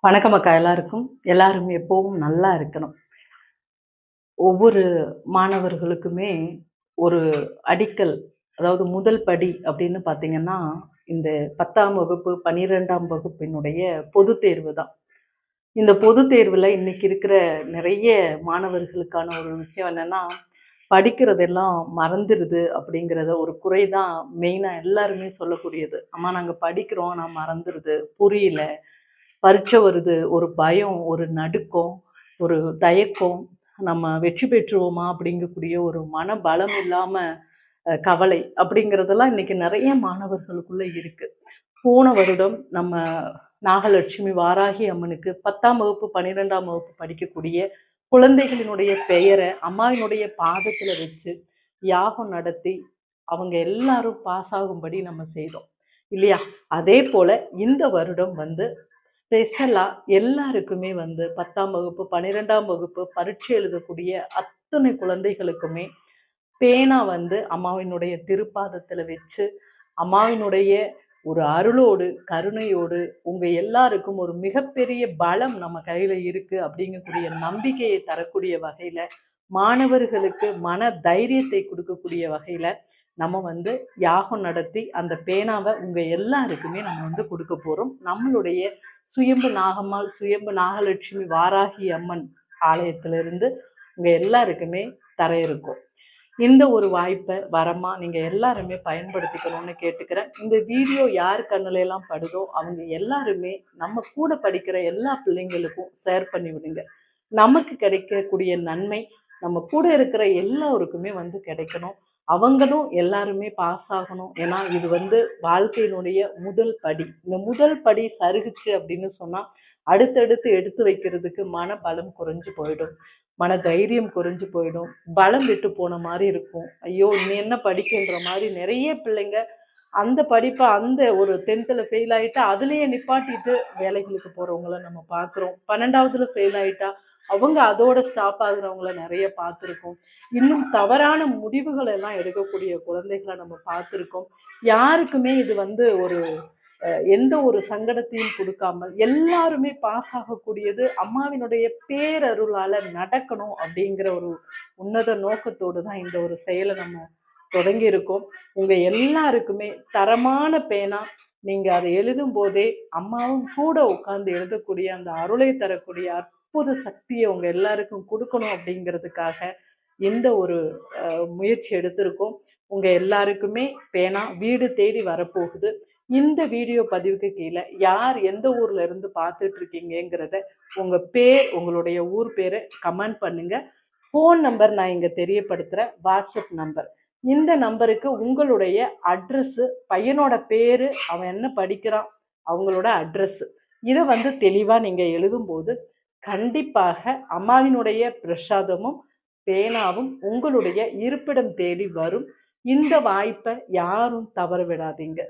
வணக்கம் அக்கா. எல்லாரும் எப்பவும் நல்லா இருக்கணும். ஒவ்வொரு மாணவர்களுக்குமே ஒரு அடிக்கல், அதாவது முதல் படி அப்படின்னு பார்த்தீங்கன்னா, இந்த 10ஆம் வகுப்பு, 12ஆம் வகுப்பினுடைய பொதுத் தேர்வு தான். இந்த பொதுத் தேர்வுல இன்னைக்கு இருக்கிற நிறைய மாணவர்களுக்கான ஒரு விஷயம் என்னன்னா, படிக்கிறதெல்லாம் மறந்துடுது அப்படிங்கிறத ஒரு குறை தான் மெயினா எல்லாருமே சொல்லக்கூடியது. அம்மா நாங்க படிக்கிறோம், ஆனா மறந்துடுது, புரியல. பரீட்சை வருது, ஒரு பயம், ஒரு நடுக்கம், ஒரு தயக்கம், நம்ம வெற்றி பெற்றுருவோமா அப்படிங்கக்கூடிய ஒரு மனபலம் இல்லாம கவலை அப்படிங்கிறதெல்லாம் இன்னைக்கு நிறைய மாணவர்களுக்குள்ள இருக்கு. போன வருடம் நம்ம நாகலட்சுமி வாராகி அம்மனுக்கு 10ஆம் வகுப்பு, 12ஆம் வகுப்பு படிக்கக்கூடிய குழந்தைகளினுடைய பெயரை அம்மாவினுடைய பாதத்துல வச்சு யாகம் நடத்தி அவங்க எல்லாரும் பாஸ் ஆகும்படி நம்ம செய்தோம் இல்லையா? அதே போல இந்த வருடம் ஸ்பெஷலா எல்லாருக்குமே 10ஆம் வகுப்பு, 12ஆம் வகுப்பு பரீட்சை எழுதக்கூடிய அத்தனை குழந்தைகளுக்குமே பேனா அம்மாவினுடைய திருப்பாதத்துல வச்சு, அம்மாவினுடைய ஒரு அருளோடு, கருணையோடு உங்க எல்லாருக்கும் ஒரு மிகப்பெரிய பலம் நம்ம கையில இருக்கு அப்படிங்கக்கூடிய நம்பிக்கையை தரக்கூடிய வகையில, மாணவர்களுக்கு மன தைரியத்தை கொடுக்கக்கூடிய வகையில நம்ம யாகம் நடத்தி அந்த பேனாவை உங்க எல்லாருக்குமே நம்ம கொடுக்க போறோம். நம்மளுடைய சுயம்பு நாகம்மாள், சுயம்பு நாகலட்சுமி வாராகி அம்மன் ஆலயத்திலிருந்து உங்க எல்லாருக்குமே தர இருக்கும். இந்த ஒரு வாய்ப்பை வரமா நீங்க எல்லாருமே பயன்படுத்திக்கணும்னு கேட்டுக்கிறேன். இந்த வீடியோ யார் கண்ணுல எல்லாம் படுதோ அவங்க எல்லாருமே நம்ம கூட படிக்கிற எல்லா பிள்ளைங்களுக்கும் ஷேர் பண்ணி விடுங்க. நமக்கு கிடைக்கக்கூடிய நன்மை நம்ம கூட இருக்கிற எல்லாருக்குமே கிடைக்கணும். அவங்களும் எல்லாருமே பாஸ் ஆகணும். ஏன்னா இது வாழ்க்கையினுடைய முதல் படி. இந்த முதல் படி சருகுச்சு அப்படின்னு சொன்னா அடுத்தடுத்து எடுத்து வைக்கிறதுக்கு மன பலம் குறைஞ்சு போயிடும், மன தைரியம் குறைஞ்சு போயிடும், பலம் விட்டு போன மாதிரி இருக்கும். ஐயோ நீ என்ன படிக்கின்ற மாதிரி நிறைய பிள்ளைங்க அந்த படிப்பை அந்த ஒரு 10th ஃபெயில் ஆயிட்டா அதுலயே நிப்பாட்டிட்டு வேலைகளுக்கு போறவங்கள நம்ம பார்க்குறோம். 12வதுல ஃபெயில் ஆயிட்டா அவங்க அதோட ஸ்டாப் ஆகுறவங்கள நிறைய பார்த்துருக்கோம். இன்னும் தவறான முடிவுகள் எல்லாம் எடுக்கக்கூடிய குழந்தைகளை நம்ம பார்த்துருக்கோம். யாருக்குமே இது ஒரு எந்த ஒரு சங்கடத்தையும் கொடுக்காமல் எல்லாருமே பாஸ் ஆகக்கூடியது அம்மாவினுடைய பேரருளால நடக்கணும் அப்படிங்கிற ஒரு உன்னத நோக்கத்தோடு தான் இந்த ஒரு செயலை நம்ம தொடங்கி இருக்கோம். உங்க எல்லாருக்குமே தரமான பேனா, நீங்க அதை எழுதும் போதே அம்மாவும் கூட உட்கார்ந்து எழுதக்கூடிய அந்த அருளை தரக்கூடிய அற்புத சக்தியை உங்க எல்லாருக்கும் கொடுக்கணும் அப்படிங்கிறதுக்காக இந்த ஒரு முயற்சி எடுத்திருக்கோம். உங்க எல்லாருக்குமே பேனா வீடு தேடி வரப்போகுது. இந்த வீடியோ பதிவுக்கு கீழே யார் எந்த ஊர்ல இருந்து பார்த்துட்டு இருக்கீங்கிறத உங்க பேர், உங்களுடைய ஊர் பேரை கமெண்ட் பண்ணுங்க. ஃபோன் நம்பர் நான் இங்க தெரியப்படுத்துறேன், வாட்ஸ்அப் நம்பர். இந்த நம்பருக்கு உங்களுடைய அட்ரஸ், பையனோட பேரு, அவன் என்ன படிக்கிறான், அவங்களோட அட்ரஸ் இதை தெளிவா நீங்க எழுதும்போது கண்டிப்பாக அம்மாவினுடைய பிரசாதமும் பேனாவும் உங்களுடைய இருப்பிடம் தேடி வரும். இந்த வாய்ப்பை யாரும் தவற விடாதீங்க.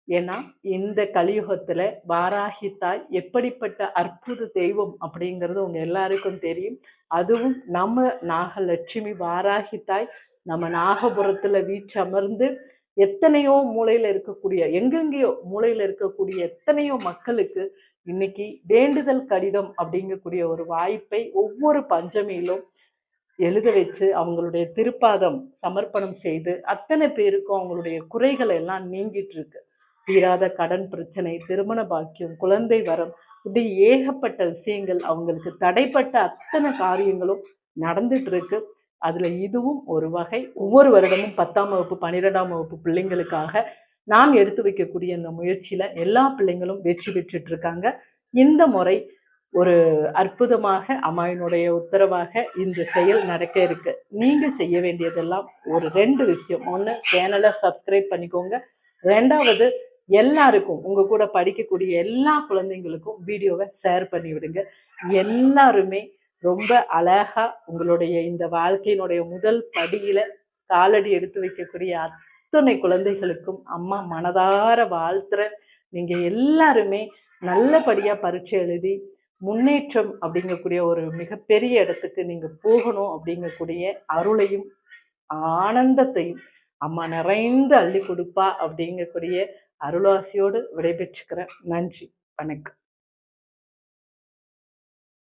ஏன்னா இந்த கலியுகத்துல வாராகி தாய் எப்படிப்பட்ட அற்புத தெய்வம் அப்படிங்கிறது உங்க எல்லாருக்கும் தெரியும். அதுவும் நம்ம நாகலட்சுமி வாராகி தாய் நம்ம நாகபுரத்துல வீச்சமர்ந்து எத்தனையோ மூலையில இருக்கக்கூடிய, எங்கெங்கேயோ மூலையில இருக்கக்கூடிய எத்தனையோ மக்களுக்கு இன்னைக்கு வேண்டுதல் கடிதம் அப்படிங்கக்கூடிய ஒரு வாய்ப்பை ஒவ்வொரு பஞ்சமியிலும் எழுத வச்சு அவங்களுடைய திருப்பாதம் சமர்ப்பணம் செய்து அத்தனை பேருக்கும் அவங்களுடைய குறைகள் எல்லாம் நீங்கிட்டு இருக்கு. தீராத கடன் பிரச்சனை, திருமண பாக்கியம், குழந்தை வரம், இப்படி ஏகப்பட்ட விஷயங்கள், அவங்களுக்கு தடைப்பட்ட அத்தனை காரியங்களும் நடந்துட்டு இருக்கு. அதுல இதுவும் ஒரு வகை. ஒவ்வொரு வருடமும் 10ஆம் வகுப்பு, 12ஆம் வகுப்பு பிள்ளைங்களுக்காக நாம் எடுத்து வைக்கக்கூடிய இந்த முயற்சியில எல்லா பிள்ளைங்களும் வெற்றி பெற்றுட்டு இருக்காங்க. இந்த முறை ஒரு அற்புதமாக அம்மாவினுடைய உத்தரவாக இந்த செயல் நடக்க இருக்கு. நீங்க செய்ய வேண்டியதெல்லாம் ஒரு 2 விஷயம். ஒன்று, சேனலை சப்ஸ்கிரைப் பண்ணிக்கோங்க. 2வது, எல்லாருக்கும் உங்க கூட படிக்கக்கூடிய எல்லா குழந்தைங்களுக்கும் வீடியோவை ஷேர் பண்ணி விடுங்க. எல்லாருமே ரொம்ப அழகா உங்களுடைய இந்த வாழ்க்கையினுடைய முதல் படியில காலடி எடுத்து வைக்கக்கூடிய அத்தனை குழந்தைகளுக்கும் அம்மா மனதார வாழ்த்துற. நீங்க எல்லாருமே நல்லபடியா பரீட்சை எழுதி முன்னேற்றம் அப்படிங்கக்கூடிய ஒரு மிகப்பெரிய இடத்துக்கு நீங்க போகணும் அப்படிங்கக்கூடிய அருளையும் ஆனந்தத்தையும் அம்மா நிறைந்து அள்ளி கொடுப்பா அப்படிங்கக்கூடிய அருளாசியோடு விடைபெற்றுக்கிறேன். நன்றி, வணக்கம்.